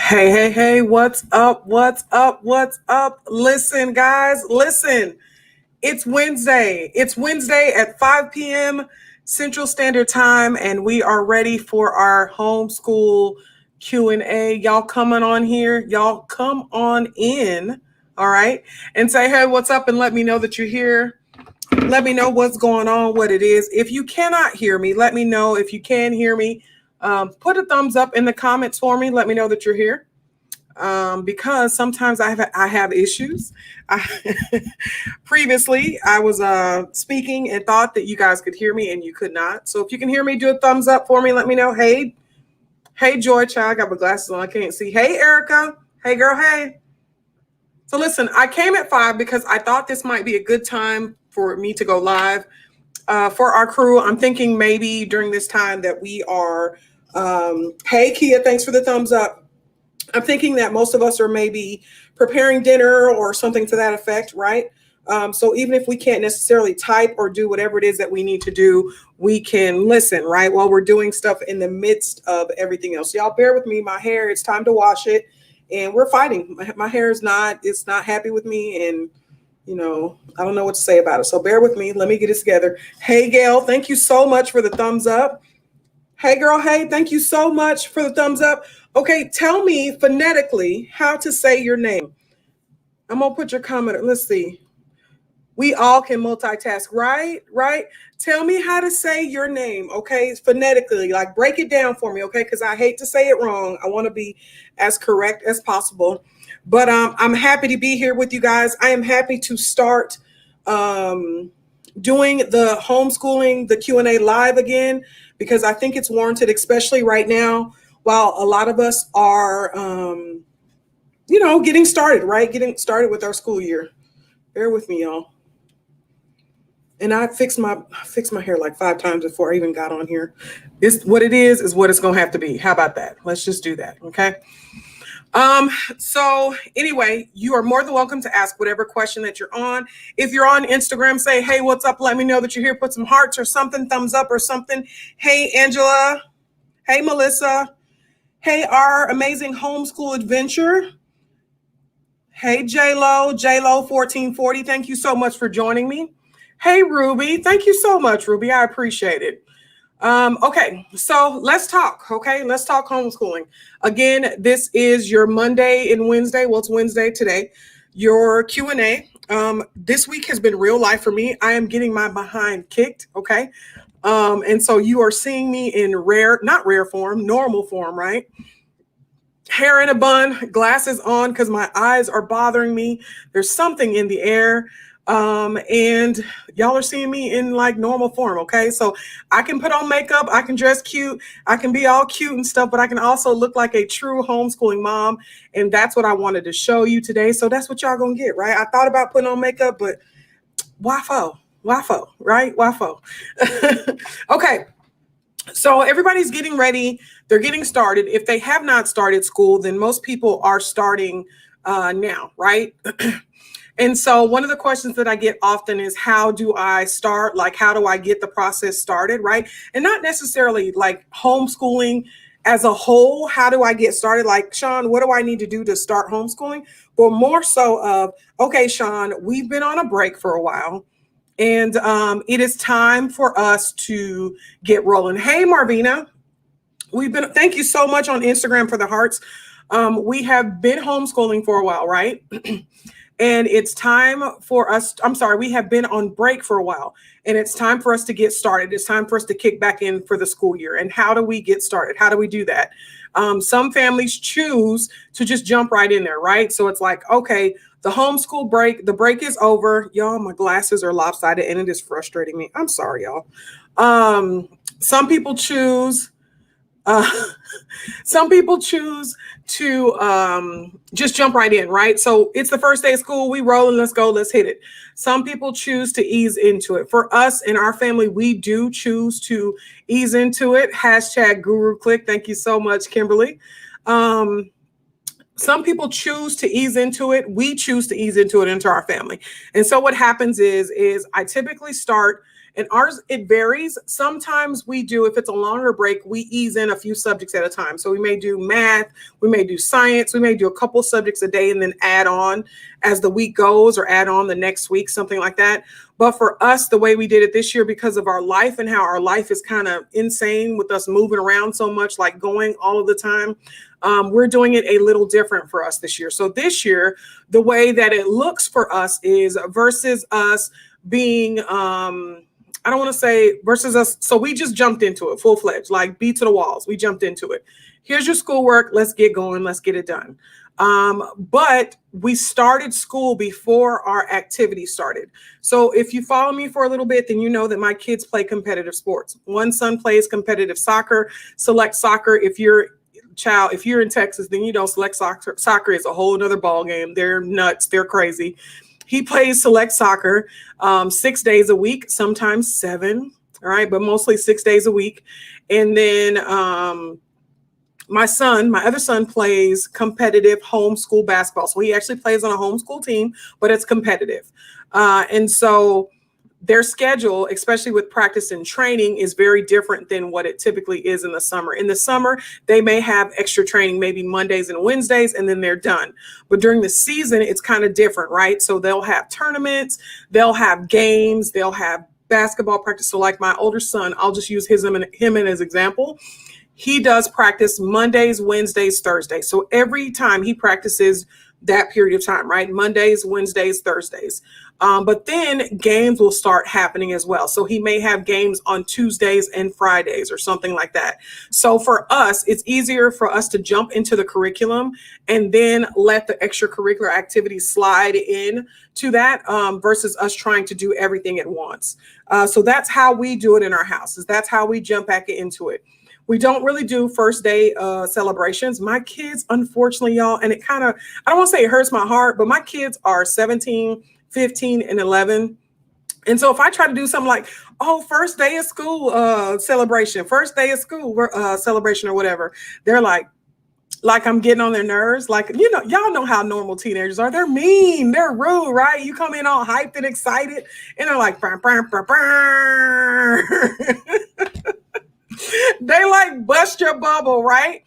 Hey, hey, hey, what's up? What's up? What's up? Listen, guys, listen. It's Wednesday. It's Wednesday at 5 p.m. Central Standard Time, and we are ready for our homeschool Q&A. Y'all coming on here? Y'all come on in, all right? And say, hey, what's up? And let me know that you're here. Let me know what's going on, what it is. If you cannot hear me, let me know. If you can hear me, put a thumbs up in the comments for me. Let me know that you're here. Because sometimes I have issues. Previously, I was speaking and thought that you guys could hear me and you could not. So if you can hear me, do a thumbs up for me. Let me know. Hey, Joy Child, I got my glasses on. I can't see. Hey, Erica. Hey, girl. Hey. So listen, I came at 5 because I thought this might be a good time for me to go live for our crew. I'm thinking maybe during this time that we are, hey, Kia, thanks for the thumbs up. I'm thinking that most of us are maybe preparing dinner or something to that effect, right? So even if we can't necessarily type or do whatever it is that we need to do, we can listen, right? While we're doing stuff in the midst of everything else. Y'all bear with me. My hair, it's time to wash it. And we're fighting. My hair is not happy with me. And, I don't know what to say about it. So bear with me. Let me get it together. Hey, Gail, thank you so much for the thumbs up. Hey, girl. Hey, thank you so much for the thumbs up. Okay, tell me phonetically how to say your name. I'm going to put your comment. Let's see. We all can multitask, right? Right? Tell me how to say your name, okay? Phonetically, like break it down for me, okay? Because I hate to say it wrong. I want to be as correct as possible. But I'm happy to be here with you guys. I am happy to start doing the homeschooling, the Q&A live again, because I think it's warranted, especially right now, while a lot of us are, getting started, right? Getting started with our school year. Bear with me, y'all. And I fixed my hair like 5 times before I even got on here. It's what it is what it's going to have to be. How about that? Let's just do that. Okay. So anyway, you are more than welcome to ask whatever question that you're on. If you're on Instagram, say, hey, what's up? Let me know that you're here. Put some hearts or something, thumbs up or something. Hey, Angela. Hey, Melissa. Hey, our amazing homeschool adventure. Hey, J-Lo 1440. Thank you so much for joining me. Hey, Ruby. Thank you so much, Ruby. I appreciate it. Okay, so let's talk. Okay, let's talk homeschooling. Again, this is your Monday and Wednesday. Well, it's Wednesday today. Your Q&A. This week has been real life for me. I am getting my behind kicked. Okay. And so you are seeing me in normal form, right? Hair in a bun, glasses on because my eyes are bothering me. There's something in the air. And y'all are seeing me in like normal form. Okay. So I can put on makeup. I can dress cute. I can be all cute and stuff, but I can also look like a true homeschooling mom. And that's what I wanted to show you today. So that's what y'all gonna get, right? I thought about putting on makeup, but wafo, right? Wafo. Okay. So everybody's getting ready. They're getting started. If they have not started school, then most people are starting now, right? And so one of the questions that I get often is, how do I start? Like, how do I get the process started, right? And not necessarily like homeschooling as a whole. How do I get started? Like, Shaun, what do I need to do to start homeschooling? But more so of, okay, Shaun, we've been on a break for a while. And it is time for us to get rolling. Hey, Marvina, thank you so much on Instagram for the hearts. We have been homeschooling for a while, right? And it's time for us. We have been on break for a while, and it's time for us to get started. It's time for us to kick back in for the school year. And how do we get started? How do we do that? Some families choose to just jump right in there, right? So it's like, okay, the homeschool break, the break is over. Y'all, my glasses are lopsided and it is frustrating me. I'm sorry, y'all. Some people choose to just jump right in, right? So it's the first day of school. We rolling. Let's go. Let's hit it. Some people choose to ease into it. For us in our family, we do choose to ease into it. Hashtag Guru Click. Thank you so much, Kimberly. Some people choose to ease into it. We choose to ease into it into our family. And so what happens is I typically start And ours, it varies. Sometimes we do, if it's a longer break, we ease in a few subjects at a time. So we may do math, we may do science, we may do a couple subjects a day and then add on as the week goes, or add on the next week, something like that. But for us, the way we did it this year, because of our life and how our life is kind of insane with us moving around so much, like going all of the time, we're doing it a little different for us this year. So this year, the way that it looks for us is versus us being, I don't want to say versus us. So we just jumped into it full fledged, like beat to the walls. We jumped into it. Here's your schoolwork. Let's get going. Let's get it done. But we started school before our activity started. So if you follow me for a little bit, then you know that my kids play competitive sports. One son plays competitive soccer, select soccer. If you're in Texas, then you know select soccer. Soccer is a whole nother ball game. They're nuts. They're crazy. He plays select soccer 6 days a week, sometimes 7. All right, but mostly 6 days a week. And then my other son plays competitive homeschool basketball. So he actually plays on a homeschool team, but it's competitive. And so their schedule, especially with practice and training, is very different than what it typically is in the summer. In the summer, they may have extra training, maybe Mondays and Wednesdays, and then they're done. But during the season, it's kind of different, right? So they'll have tournaments, they'll have games, they'll have basketball practice. So like my older son, I'll just use him as example. He does practice Mondays, Wednesdays, Thursdays. So every time he practices that period of time, right? Mondays, Wednesdays, Thursdays. But then games will start happening as well. So he may have games on Tuesdays and Fridays or something like that. So for us, it's easier for us to jump into the curriculum and then let the extracurricular activities slide in to that versus us trying to do everything at once. So that's how we do it in our houses. That's how we jump back into it. We don't really do first day celebrations. My kids, unfortunately, y'all, and it kind of, I don't want to say it hurts my heart, but my kids are 17, 15, and 11. And so if I try to do something like, oh, first day of school celebration, first day of school celebration or whatever, they're like I'm getting on their nerves. Like, you know, y'all know how normal teenagers are. They're mean, they're rude, right? You come in all hyped and excited, and they're like, burr, burr, burr, burr. They like bust your bubble, right?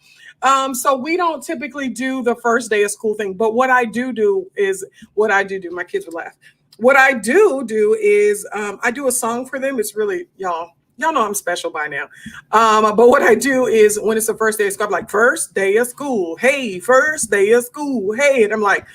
So we don't typically do the first day of school thing. But what I do is my kids would laugh. What I do is I do a song for them. It's really, y'all know I'm special by now. But what I do is when it's the first day of school, I'm like, first day of school. Hey, first day of school. Hey. And I'm like,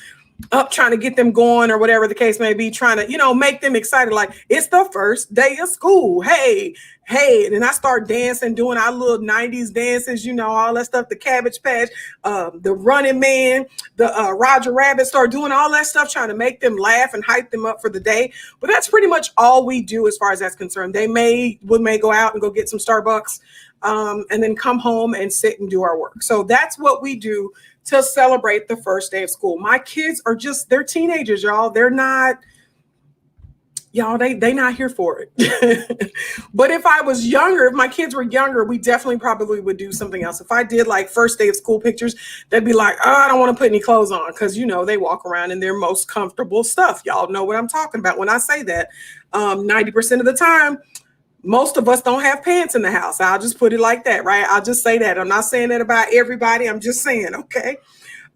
up trying to get them going or whatever the case may be, trying to, you know, make them excited. Like, it's the first day of school. Hey. And then I start dancing, doing our little 90s dances, you know, all that stuff, the Cabbage Patch, the Running Man, the Roger Rabbit, start doing all that stuff, trying to make them laugh and hype them up for the day. But that's pretty much all we do as far as that's concerned. We may go out and go get some Starbucks and then come home and sit and do our work. So that's what we do to celebrate the first day of school. My kids are they're teenagers, y'all. They're not, y'all, they not here for it. But if I was younger, if my kids were younger, we definitely probably would do something else. If I did like first day of school pictures, they'd be like, oh, I don't want to put any clothes on. Because, you know, they walk around in their most comfortable stuff. Y'all know what I'm talking about when I say that. 90% of the time, most of us don't have pants in the house. I'll just put it like that, right? I'll just say that. I'm not saying that about everybody. I'm just saying, okay?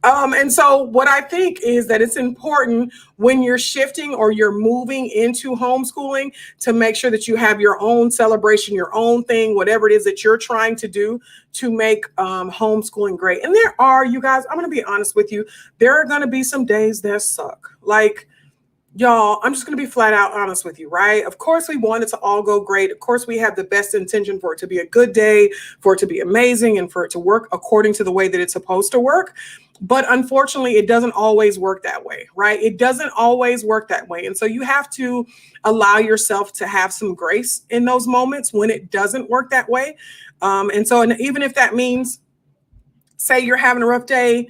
And so what I think is that it's important when you're shifting or you're moving into homeschooling to make sure that you have your own celebration, your own thing, whatever it is that you're trying to do to make homeschooling great. And there are, you guys, I'm going to be honest with you, there are going to be some days that suck. Like, y'all, I'm just going to be flat out honest with you, right? Of course, we want it to all go great. Of course, we have the best intention for it to be a good day, for it to be amazing, and for it to work according to the way that it's supposed to work. But unfortunately, it doesn't always work that way, right? It doesn't always work that way. And so you have to allow yourself to have some grace in those moments when it doesn't work that way. And even if that means, say you're having a rough day,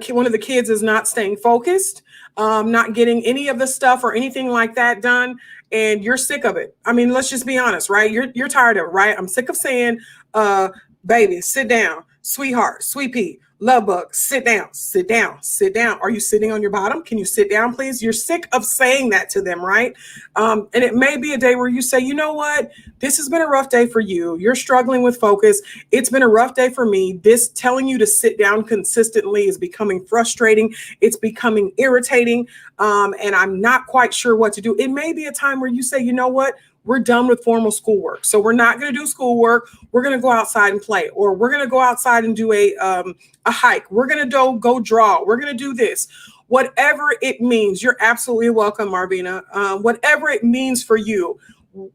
one of the kids is not staying focused, not getting any of the stuff or anything like that done, and you're sick of it. I mean, let's just be honest, right? You're tired of it, right? I'm sick of saying, baby, sit down, sweetheart, sweet pea, Love bug, sit down, sit down, sit down. Are you sitting on your bottom? Can you sit down, please? You're sick of saying that to them, right? And it may be a day where you say, you know what? This has been a rough day for you. You're struggling with focus. It's been a rough day for me. This telling you to sit down consistently is becoming frustrating. It's becoming irritating. And I'm not quite sure what to do. It may be a time where you say, you know what? We're done with formal schoolwork. So we're not going to do schoolwork. We're going to go outside and play, or we're going to go outside and do a hike. We're going to go draw. We're going to do this. Whatever it means, you're absolutely welcome, Marvina. Whatever it means for you,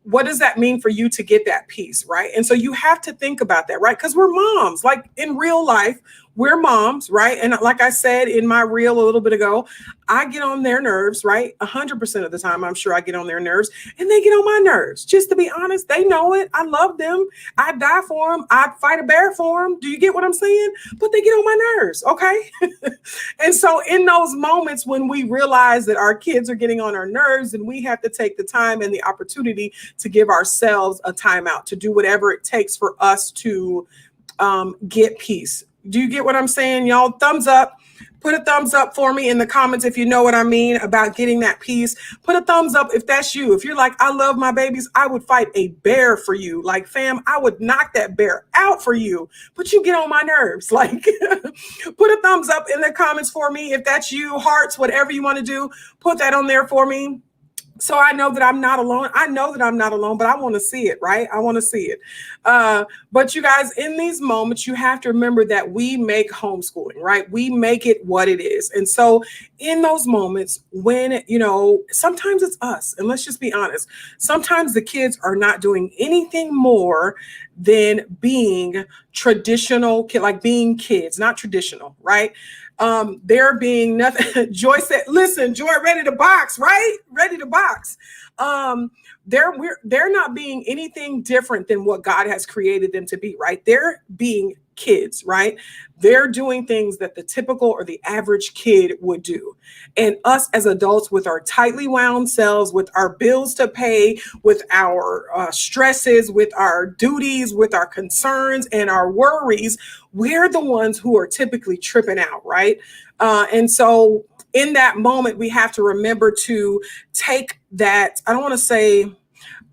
what does that mean for you to get that peace, right? And so you have to think about that, right? Because we're moms, like in real life, we're moms, right? And like I said in my reel a little bit ago, I get on their nerves, right? 100% of the time, I'm sure I get on their nerves, and they get on my nerves. Just to be honest, they know it. I love them. I'd die for them. I'd fight a bear for them. Do you get what I'm saying? But they get on my nerves, okay? And so in those moments when we realize that our kids are getting on our nerves, and we have to take the time and the opportunity to give ourselves a timeout, to do whatever it takes for us to get peace. Do you get what I'm saying, y'all? Thumbs up. Put a thumbs up for me in the comments if you know what I mean about getting that peace. Put a thumbs up if that's you. If you're like, I love my babies, I would fight a bear for you. Like, fam, I would knock that bear out for you, but you get on my nerves. Like, put a thumbs up in the comments for me if that's you. Hearts, whatever you want to do, put that on there for me. So I know that I'm not alone. I know that I'm not alone, but I want to see it, right? I want to see it. But you guys, in these moments, you have to remember that we make homeschooling, right? We make it what it is. And so in those moments when, sometimes it's us, and let's just be honest, sometimes the kids are not doing anything more than being traditional, like being kids, not traditional, right? They're being nothing. Joy said, listen, Joy, ready to box, right? Ready to box. They're not being anything different than what God has created them to be, right? They're being kids, right? They're doing things that the typical or the average kid would do. And us as adults, with our tightly wound selves, with our bills to pay, with our stresses, with our duties, with our concerns and our worries, we're the ones who are typically tripping out, right? And so in that moment, we have to remember to take that.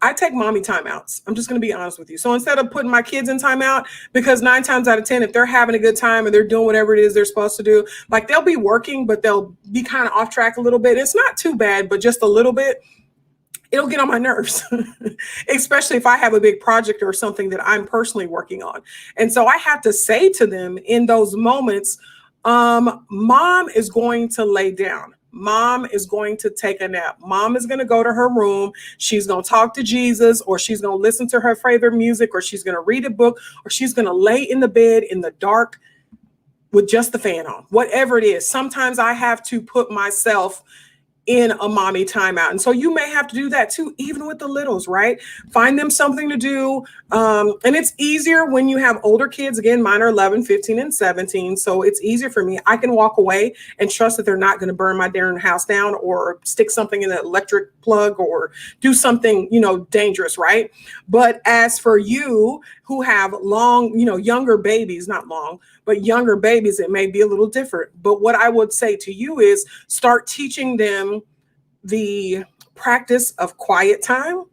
I take mommy timeouts. I'm just going to be honest with you. So instead of putting my kids in timeout, because 9 times out of 10, if they're having a good time and they're doing whatever it is they're supposed to do, like they'll be working, but they'll be kind of off track a little bit. It's not too bad, but just a little bit, it'll get on my nerves, especially if I have a big project or something that I'm personally working on. And so I have to say to them in those moments, mom is going to lay down. Mom is going to take a nap. Mom is going to go to her room. She's going to talk to Jesus, or she's going to listen to her favorite music, or she's going to read a book, or she's going to lay in the bed in the dark with just the fan on, whatever it is. Sometimes I have to put myself in a mommy timeout. And so you may have to do that too, even with the littles, right? Find them something to do. And it's easier when you have older kids. Again, mine are 11, 15, and 17. So it's easier for me. I can walk away and trust that they're not going to burn my darn house down or stick something in the electric plug or do something, dangerous, right? But as for you who have younger babies, not long, but younger babies, it may be a little different. But what I would say to you is start teaching them the practice of quiet time,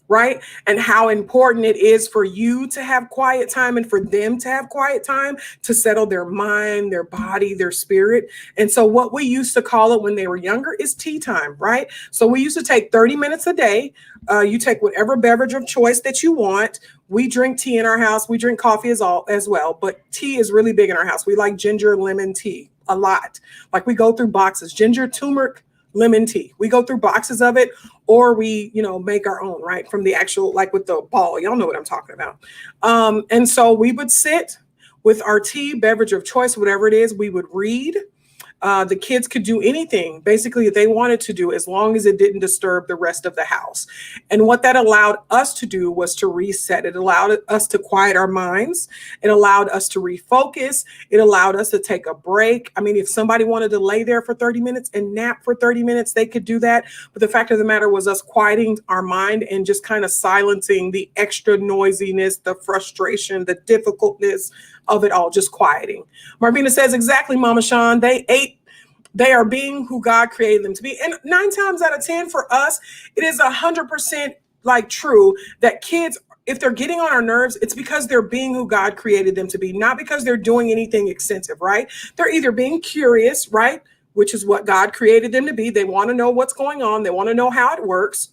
right? And how important it is for you to have quiet time and for them to have quiet time to settle their mind, their body, their spirit. And so what we used to call it when they were younger is tea time, right? So we used to take 30 minutes a day. You take whatever beverage of choice that you want. We drink tea in our house. We drink coffee as well, but tea is really big in our house. We like ginger lemon tea a lot. Like we go through boxes, ginger, turmeric, lemon tea. We go through boxes of it, or we, make our own, right? From the actual, like with the ball, y'all know what I'm talking about. And so we would sit with our tea, beverage of choice, whatever it is, we would read. The kids could do anything basically they wanted to do as long as it didn't disturb the rest of the house. And what that allowed us to do was to reset. It allowed us to quiet our minds. It allowed us to refocus. It allowed us to take a break. I mean, if somebody wanted to lay there for 30 minutes and nap for 30 minutes, they could do that. But the fact of the matter was us quieting our mind and just kind of silencing the extra noisiness, the frustration, the difficultness of it all, just quieting. Marvina says, exactly, Mama Shaun. They are being who God created them to be. And 9 times out of 10 for us, it is 100% like true that kids, if they're getting on our nerves, it's because they're being who God created them to be, not because they're doing anything extensive, right? They're either being curious, right? Which is what God created them to be. They want to know what's going on. They want to know how it works.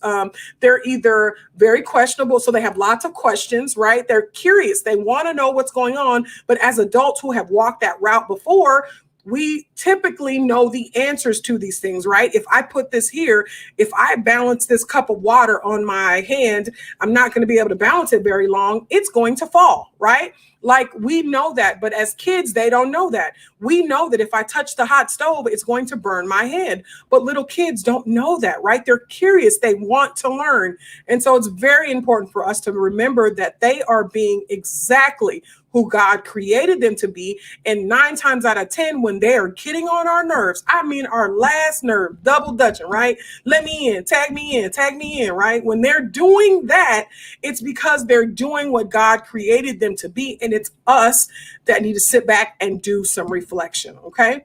They're either very questionable, so they have lots of questions, right? They're curious. They want to know what's going on. But as adults who have walked that route before, we typically know the answers to these things, right? If I put this here, if I balance this cup of water on my hand, I'm not going to be able to balance it very long. It's going to fall, right? Like, we know that, but as kids, they don't know that. We know that if I touch the hot stove, it's going to burn my hand. But little kids don't know that, right? They're curious. They want to learn. And so it's very important for us to remember that they are being exactly who God created them to be. And 9 times out of 10, when they are getting on our nerves, I mean, our last nerve, double dutching, right? Let me in, tag me in, right? When they're doing that, it's because they're doing what God created them to be. And it's us that need to sit back and do some reflection, okay?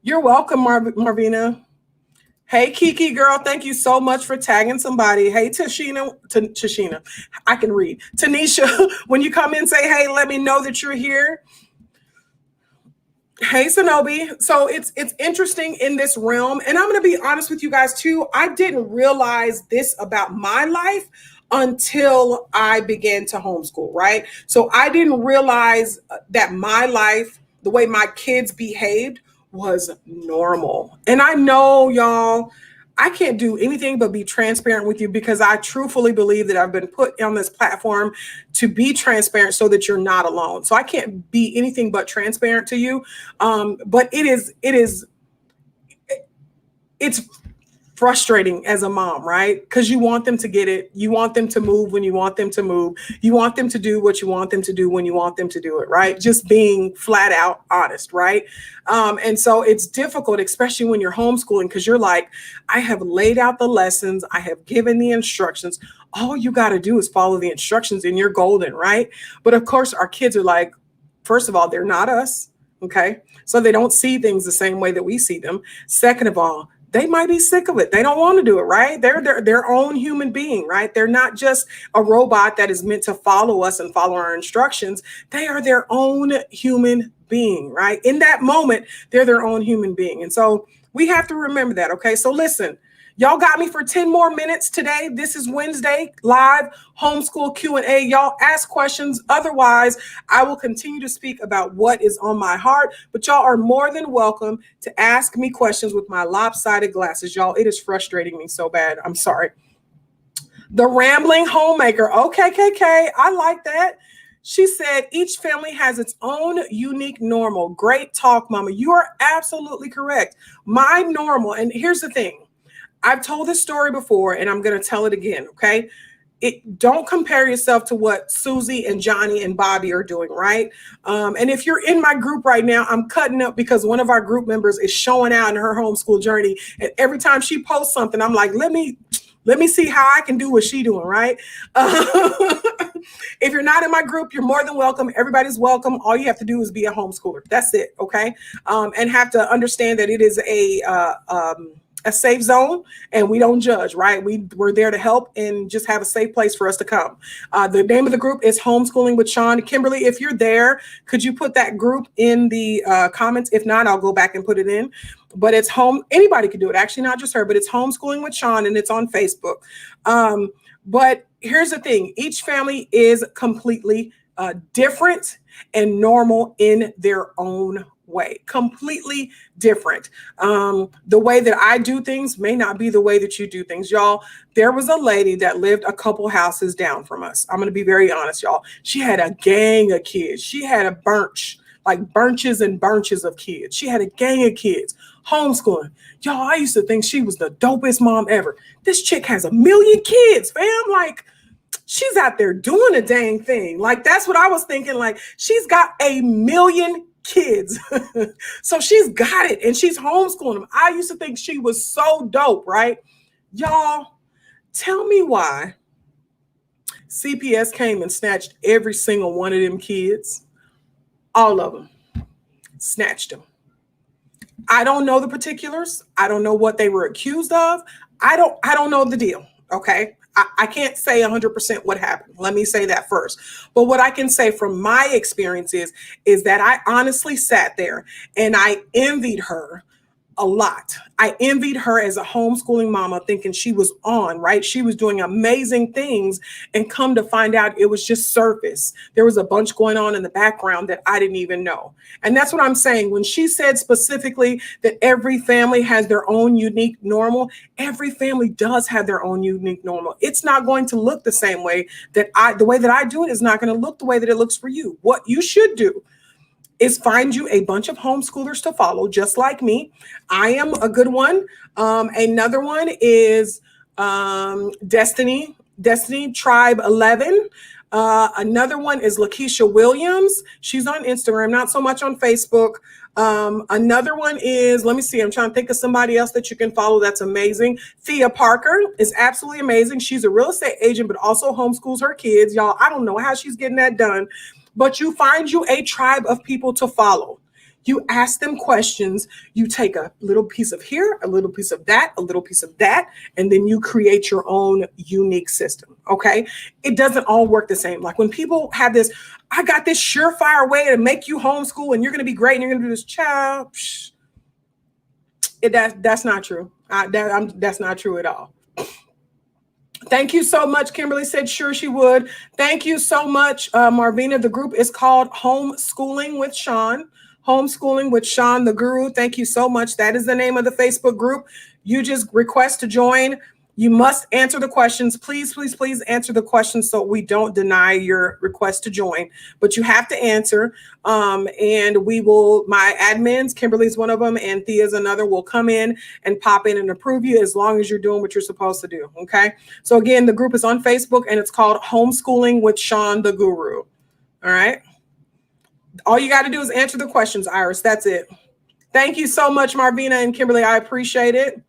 You're welcome, Marvina. Hey, Kiki girl, thank you so much for tagging somebody. Hey, Tashina, I can read. Tanisha, when you come in, say, hey, let me know that you're here. Hey, Sonobi. So it's interesting in this realm. And I'm going to be honest with you guys, too. I didn't realize this about my life until I began to homeschool, right? So I didn't realize that my life, the way my kids behaved, was normal. And I know, y'all, I can't do anything but be transparent with you because I truthfully believe that I've been put on this platform to be transparent so that you're not alone. So I can't be anything but transparent to you. But it's frustrating as a mom, right? Because you want them to get it. You want them to move when you want them to move. You want them to do what you want them to do when you want them to do it, right? Just being flat out honest, right? And so it's difficult, especially when you're homeschooling, because you're like, I have laid out the lessons. I have given the instructions. All you got to do is follow the instructions and you're golden, right? But of course, our kids are like, first of all, they're not us, okay? So they don't see things the same way that we see them. Second of all, they might be sick of it. They don't want to do it, right? They're their own human being, right? They're not just a robot that is meant to follow us and follow our instructions. They are their own human being, right? In that moment, they're their own human being. And so we have to remember that, okay? So listen, y'all got me for 10 more minutes today. This is Wednesday, live homeschool Q&A. Y'all ask questions. Otherwise, I will continue to speak about what is on my heart. But y'all are more than welcome to ask me questions with my lopsided glasses. Y'all, it is frustrating me so bad. I'm sorry. The Rambling Homemaker. Okay, KK, I like that. She said, each family has its own unique normal. Great talk, Mama. You are absolutely correct. My normal, and here's the thing. I've told this story before, and I'm going to tell it again, okay? Don't compare yourself to what Susie and Johnny and Bobby are doing, right? And if you're in my group right now, I'm cutting up because one of our group members is showing out in her homeschool journey. And every time she posts something, I'm like, let me see how I can do what she's doing, right? If you're not in my group, you're more than welcome. Everybody's welcome. All you have to do is be a homeschooler. That's it, okay? And have to understand that it is a safe zone and we don't judge, right? We're there to help and just have a safe place for us to come. The name of the group is Homeschooling with Shaun. Kimberly, if you're there, could you put that group in the comments? If not, I'll go back and put it in. But it's anybody can do it. Actually, not just her, but it's Homeschooling with Shaun and it's on Facebook. But here's the thing. Each family is completely different and normal in their own way, completely different. The way that I do things may not be the way that you do things. Y'all, there was a lady that lived a couple houses down from us. I'm going to be very honest, y'all. She had a gang of kids. She had a bunches and bunches of kids. She had a gang of kids homeschooling. Y'all, I used to think she was the dopest mom ever. This chick has 1 million kids, fam. Like, she's out there doing a dang thing. Like, that's what I was thinking. Like, she's got 1 million kids. So she's got it and she's homeschooling them. I used to think she was so dope, right? Y'all, tell me why CPS came and snatched every single one of them kids. All of them. Snatched them. I don't know the particulars. I don't know what they were accused of. I don't know the deal. Okay. I can't say 100% what happened. Let me say that first. But what I can say from my experience is that I honestly sat there and I envied her a lot. I envied her as a homeschooling mama, thinking she was on, right? She was doing amazing things, and come to find out it was just surface. There was a bunch going on in the background that I didn't even know. And that's what I'm saying. When she said specifically that every family has their own unique normal, every family does have their own unique normal. It's not going to look the same way the way that I do it is not going to look the way that it looks for you. What you should do is find you a bunch of homeschoolers to follow, just like me. I am a good one. Another one is Destiny Tribe 11. Another one is Lakeisha Williams. She's on Instagram, not so much on Facebook. Another one is, let me see, I'm trying to think of somebody else that you can follow that's amazing. Thea Parker is absolutely amazing. She's a real estate agent, but also homeschools her kids. Y'all, I don't know how she's getting that done. But you find you a tribe of people to follow. You ask them questions. You take a little piece of here, a little piece of that, a little piece of that, and then you create your own unique system. Okay. It doesn't all work the same. Like when people have this, I got this surefire way to make you homeschool and you're going to be great and you're going to do this, child. That's not true. That's not true at all. Thank you so much. Kimberly said, sure, she would. Thank you so much, Marvina. The group is called Homeschooling with Shaun. Homeschooling with Shaun, the guru. Thank you so much. That is the name of the Facebook group. You just request to join. You must answer the questions. Please, please, please answer the questions so we don't deny your request to join. But you have to answer. And we will, my admins, Kimberly's one of them, and Thea's another, will come in and pop in and approve you as long as you're doing what you're supposed to do. Okay. So again, the group is on Facebook and it's called Homeschooling with Shaun, the guru. All right. All you got to do is answer the questions, Iris. That's it. Thank you so much, Marvina and Kimberly. I appreciate it.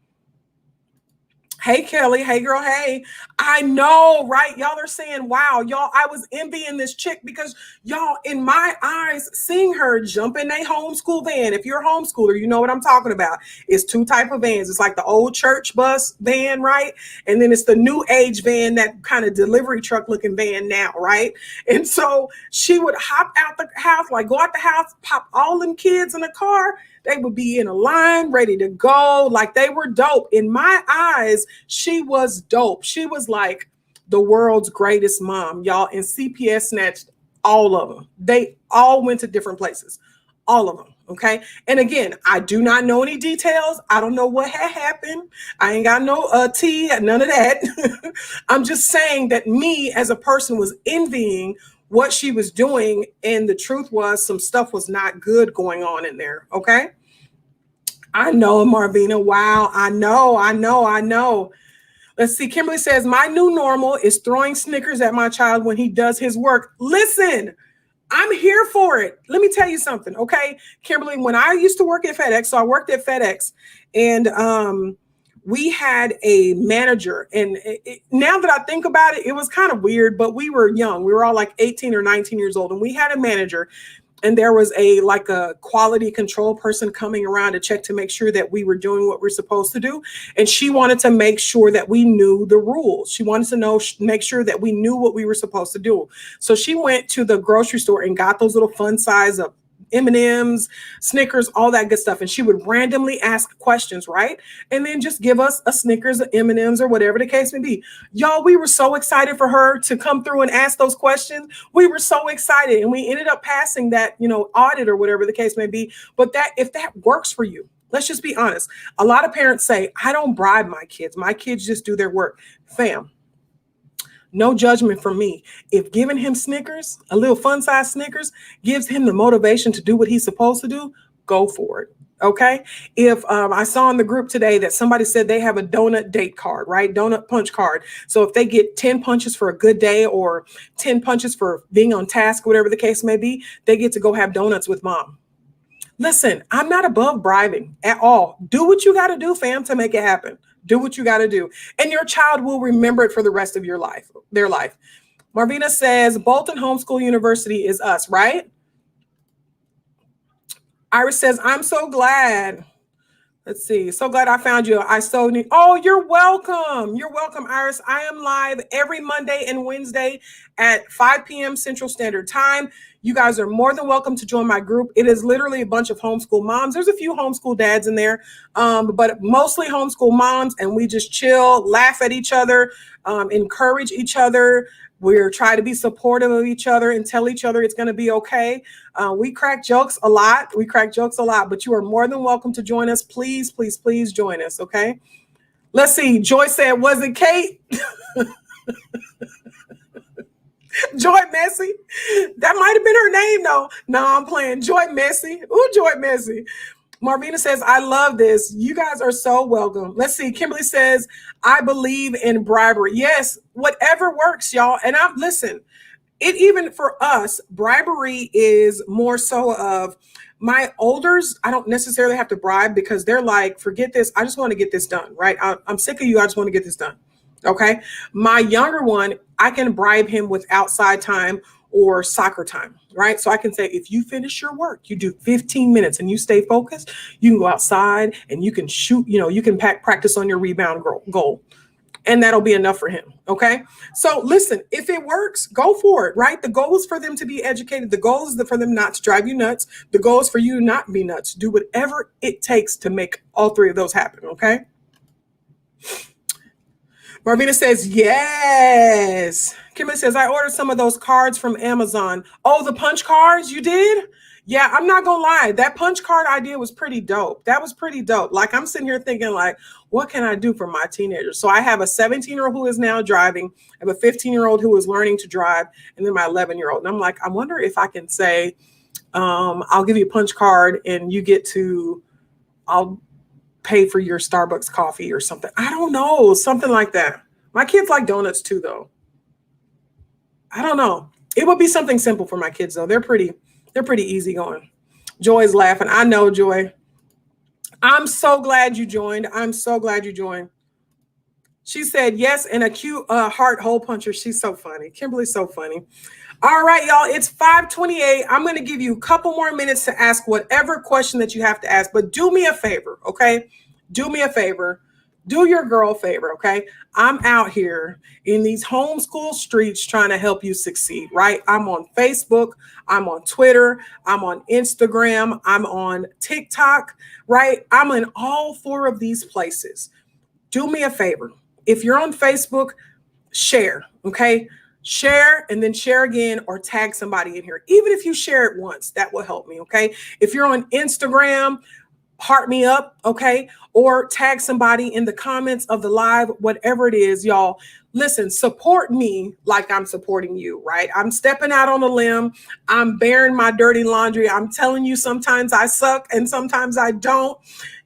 Hey, Kelly. Hey, girl. Hey, I know, right? Y'all are saying, wow, y'all, I was envying this chick because y'all, in my eyes, seeing her jump in a homeschool van. If you're a homeschooler, you know what I'm talking about. It's two type of vans. It's like the old church bus van, right? And then it's the new age van, that kind of delivery truck looking van now, right? And so she would hop out the house, like go out the house, pop all them kids in the car. They would be in a line, ready to go, like they were dope. In my eyes, she was dope. She was like the world's greatest mom, y'all. And CPS snatched all of them. They all went to different places, all of them. Okay. And again, I do not know any details. I don't know what had happened. I ain't got no tea, none of that. I'm just saying that me as a person was envying what she was doing. And the truth was some stuff was not good going on in there. Okay. I know, Marvina. Wow. I know. Let's see. Kimberly says, my new normal is throwing Snickers at my child when he does his work. Listen, I'm here for it. Let me tell you something. Okay. Kimberly, when I used to work at FedEx, so I worked at FedEx, and we had a manager, and now that I think about it, it was kind of weird, but we were young. We were all like 18 or 19 years old, and we had a manager, and there was a quality control person coming around to check to make sure that we were doing what we're supposed to do. And she wanted to make sure that we knew the rules. She wanted to make sure that we knew what we were supposed to do. So she went to the grocery store and got those little fun size of M&Ms, Snickers, all that good stuff. And she would randomly ask questions, right? And then just give us a Snickers, M&Ms, or whatever the case may be. Y'all, we were so excited for her to come through and ask those questions. We were so excited. And we ended up passing that, audit or whatever the case may be. But if that works for you, let's just be honest. A lot of parents say, I don't bribe my kids. My kids just do their work. Fam. No judgment from me. If giving him Snickers, a little fun size Snickers, gives him the motivation to do what he's supposed to do, go for it. Okay. If I saw in the group today that somebody said they have a donut date card, right? Donut punch card. So if they get 10 punches for a good day or 10 punches for being on task, whatever the case may be, they get to go have donuts with mom. Listen, I'm not above bribing at all. Do what you got to do, fam, to make it happen. Do what you got to do. And your child will remember it for the rest of their life. Marvina says, Bolton Homeschool University is us, right? Iris says, I'm so glad. Let's see. So glad I found you. I so need. Oh, you're welcome. You're welcome, Iris. I am live every Monday and Wednesday at 5 p.m. Central Standard Time. You guys are more than welcome to join my group. It is literally a bunch of homeschool moms. There's a few homeschool dads in there, but mostly homeschool moms. And we just chill, laugh at each other, encourage each other. We're trying to be supportive of each other and tell each other it's going to be okay. We crack jokes a lot. But you are more than welcome to join us. Please, please, please join us. Okay. Let's see. Joy said, was it Kate? Joy Messy. That might have been her name though. No, I'm playing. Joy Messy. Ooh, Joy Messy. Marvina says, I love this. You guys are so welcome. Let's see. Kimberly says, I believe in bribery. Yes, whatever works, y'all. And listen, it even for us, bribery is more so of my olders. I don't necessarily have to bribe because they're like, forget this. I just want to get this done, right? I'm sick of you. I just want to get this done. Okay. My younger one, I can bribe him with outside time or soccer time, right? So I can say, if you finish your work, you do 15 minutes and you stay focused, you can go outside and you can shoot, you can practice on your rebound goal. And that'll be enough for him. Okay. So listen, if it works, go for it, right? The goal is for them to be educated. The goal is for them not to drive you nuts. The goal is for you to not be nuts. Do whatever it takes to make all three of those happen. Okay. Marvina says, yes. Kimberly says, I ordered some of those cards from Amazon. Oh, the punch cards you did? Yeah, I'm not going to lie. That punch card idea was pretty dope. That was pretty dope. Like, I'm sitting here thinking, like, what can I do for my teenagers? So I have a 17-year-old who is now driving. I have a 15-year-old who is learning to drive, and then my 11-year-old. And I'm like, I wonder if I can say, I'll give you a punch card and you get to, I'll pay for your Starbucks coffee or something. I don't know. Something like that. My kids like donuts too, though. I don't know. It would be something simple for my kids, though. They're pretty easygoing. Joy's laughing. I know, Joy. I'm so glad you joined. She said yes, and a cute heart hole puncher. She's so funny. Kimberly's so funny. All right, y'all. It's 5:28. I'm going to give you a couple more minutes to ask whatever question that you have to ask. But do me a favor, okay? Do me a favor. Do your girl a favor, okay? I'm out here in these homeschool streets trying to help you succeed, right? I'm on Facebook. I'm on Twitter. I'm on Instagram. I'm on TikTok, right? I'm in all four of these places. Do me a favor. If you're on Facebook, share, okay? Share and then share again or tag somebody in here. Even if you share it once, that will help me, okay? If you're on Instagram, heart me up, okay? Or tag somebody in the comments of the live, whatever it is, y'all. Listen, support me like I'm supporting you, right? I'm stepping out on a limb. I'm bearing my dirty laundry. I'm telling you, sometimes I suck and sometimes I don't.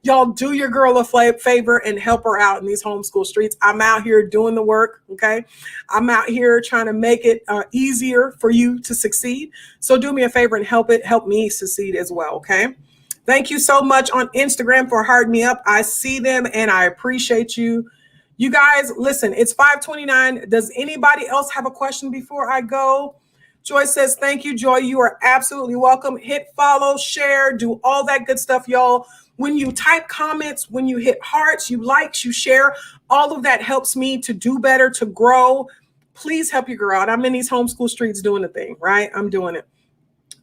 Y'all do your girl a favor and help her out in these homeschool streets. I'm out here doing the work, okay? I'm out here trying to make it easier for you to succeed. So do me a favor and help me succeed as well, okay? Thank you so much on Instagram for hearting me up. I see them and I appreciate you. You guys, listen, it's 5:29. Does anybody else have a question before I go? Joy says, thank you, Joy. You are absolutely welcome. Hit follow, share, do all that good stuff, y'all. When you type comments, when you hit hearts, you likes, you share, all of that helps me to do better, to grow. Please help your girl out. I'm in these homeschool streets doing the thing, right? I'm doing it.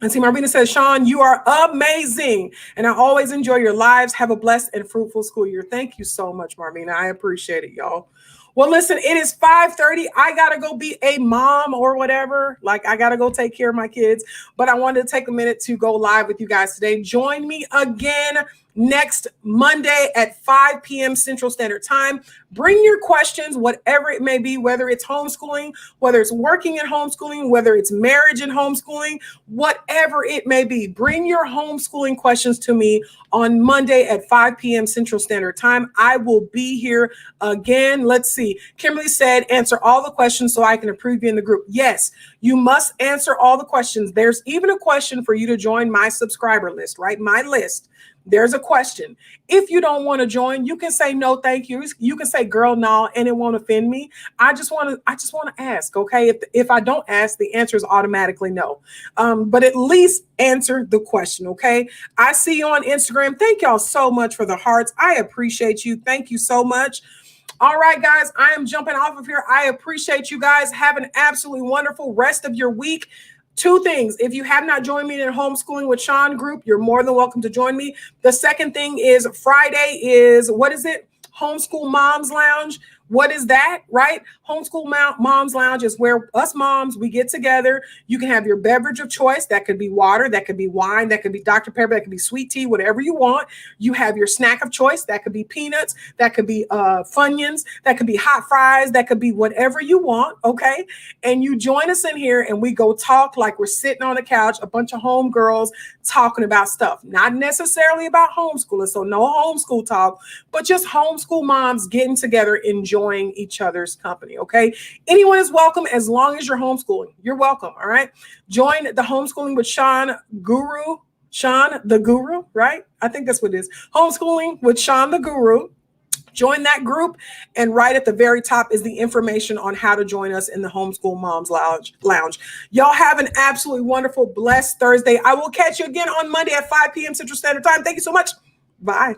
And see, Marvina says, Shaun, you are amazing. And I always enjoy your lives. Have a blessed and fruitful school year. Thank you so much, Marvina. I appreciate it, y'all. Well, listen, it is 5:30. I got to go be a mom or whatever. Like, I got to go take care of my kids. But I wanted to take a minute to go live with you guys today. Join me again next Monday at 5 p.m. Central Standard Time. Bring your questions, whatever it may be, whether it's homeschooling, whether it's working in homeschooling, whether it's marriage and homeschooling, whatever it may be. Bring your homeschooling questions to me on Monday at 5 p.m. Central Standard Time. I will be here again. Let's see. Kimberly said, answer all the questions so I can approve you in the group. Yes, You must answer all the questions. There's even a question for you to join my subscriber list, right? My list. There's a question. If you don't want to join, you can say no, thank you. You can say, girl, no, and it won't offend me. I just want to ask, okay? If I don't ask, the answer is automatically no. But at least answer the question, okay? I see you on Instagram. Thank y'all so much for the hearts. I appreciate you. Thank you so much. All right, guys, I am jumping off of here. I appreciate you guys. Have an absolutely wonderful rest of your week. Two things. If you have not joined me in Homeschooling with Shaun group, you're more than welcome to join me. The second thing is Friday is, what is it? Homeschool Moms Lounge. What is that, right? Homeschool Moms Lounge is where us moms, we get together. You can have your beverage of choice. That could be water, that could be wine, that could be Dr. Pepper, that could be sweet tea, whatever you want. You have your snack of choice. That could be peanuts, that could be Funyuns, that could be hot fries, that could be whatever you want, okay? And you join us in here and we go talk like we're sitting on the couch, a bunch of homegirls talking about stuff. Not necessarily about homeschooling, so no homeschool talk, but just homeschool moms getting together, enjoying each other's company, okay? Anyone is welcome as long as you're homeschooling. You're welcome, all right? Join the Homeschooling with Shaun Guru, Shaun the Guru, right? I think that's what it is. Homeschooling with Shaun the Guru. Join that group, and right at the very top is the information on how to join us in the Homeschool Moms Lounge. Y'all have an absolutely wonderful, blessed Thursday. I will catch you again on Monday at 5 p.m. Central Standard Time. Thank you so much. Bye.